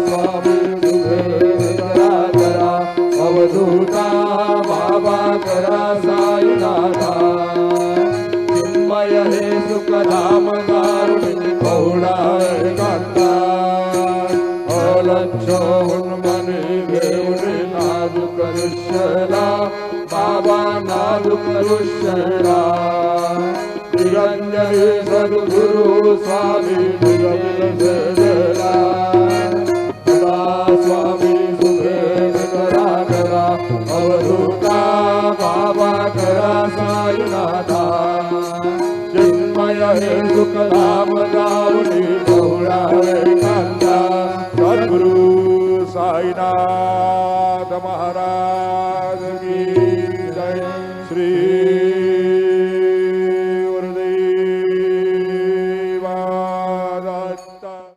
स्वामी सुभे करा करा अवधूता बाबा करा साईनाथा चिन्मय हे सुखधाम कारुणिक पौळा कांता अलक्ष उन्मनी घेऊन नाजूक ऋषला बाबा नाजूक ऋषला निरंजनी सद्गुरु स्वामी निरंजला स्वामी सुभेद करा करा अवधूता बाबा करा साईनाथा चिन्मय हे सुखधाम गावणी बहुळा कांता सद्गुरु साईनाथ महाराज।